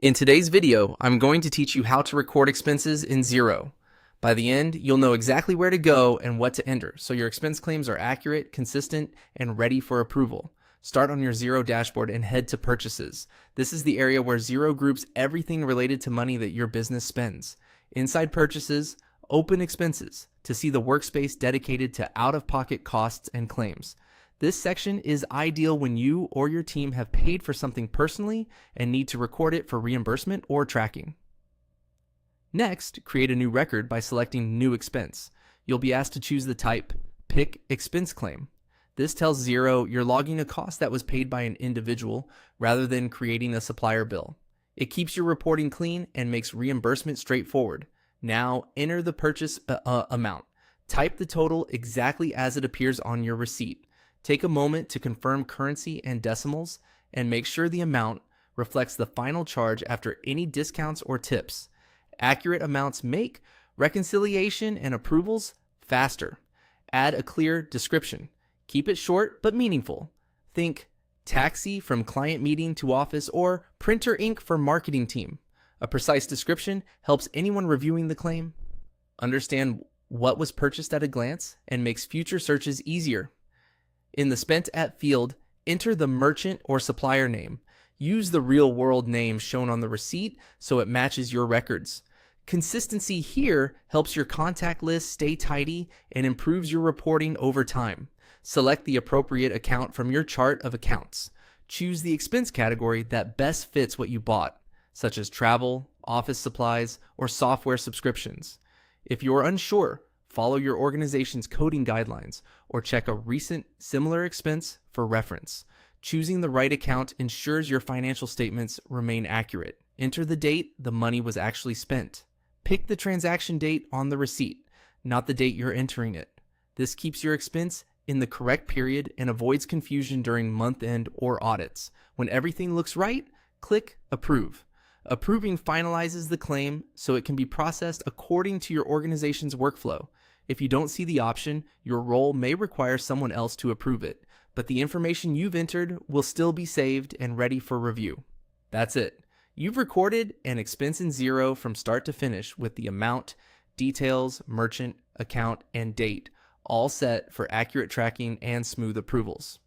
In today's video, I'm going to teach you how to record expenses in Xero. By the end, you'll know exactly where to go and what to enter, so your expense claims are accurate, consistent, and ready for approval. Start on your Xero dashboard and head to Purchases. This is the area where Xero groups everything related to money that your business spends. Inside Purchases, open Expenses to see the workspace dedicated to out-of-pocket costs and claims. This section is ideal when you or your team have paid for something personally and need to record it for reimbursement or tracking. Next, create a new record by selecting New Expense. You'll be asked to choose the type, Pick Expense Claim. This tells Xero you're logging a cost that was paid by an individual rather than creating a supplier bill. It keeps your reporting clean and makes reimbursement straightforward. Now, enter the purchase amount. Type the total exactly as it appears on your receipt. Take a moment to confirm currency and decimals and make sure the amount reflects the final charge after any discounts or tips. Accurate amounts make reconciliation and approvals faster. Add a clear description. Keep it short but meaningful. Think taxi from client meeting to office or printer ink for marketing team. A precise description helps anyone reviewing the claim understand what was purchased at a glance and makes future searches easier. In the Spent At field, enter the merchant or supplier name. Use the real-world name shown on the receipt so it matches your records. Consistency here helps your contact list stay tidy and improves your reporting over time. Select the appropriate account from your chart of accounts. Choose the expense category that best fits what you bought, such as travel, office supplies, or software subscriptions. If you're unsure, follow your organization's coding guidelines or check a recent similar expense for reference. Choosing the right account ensures your financial statements remain accurate. Enter the date the money was actually spent. Pick the transaction date on the receipt, not the date you're entering it. This keeps your expense in the correct period and avoids confusion during month-end or audits. When everything looks right, click Approve. Approving finalizes the claim so it can be processed according to your organization's workflow. If you don't see the option, your role may require someone else to approve it, but the information you've entered will still be saved and ready for review. That's it. You've recorded an expense in Xero from start to finish with the amount, details, merchant, account, and date, all set for accurate tracking and smooth approvals.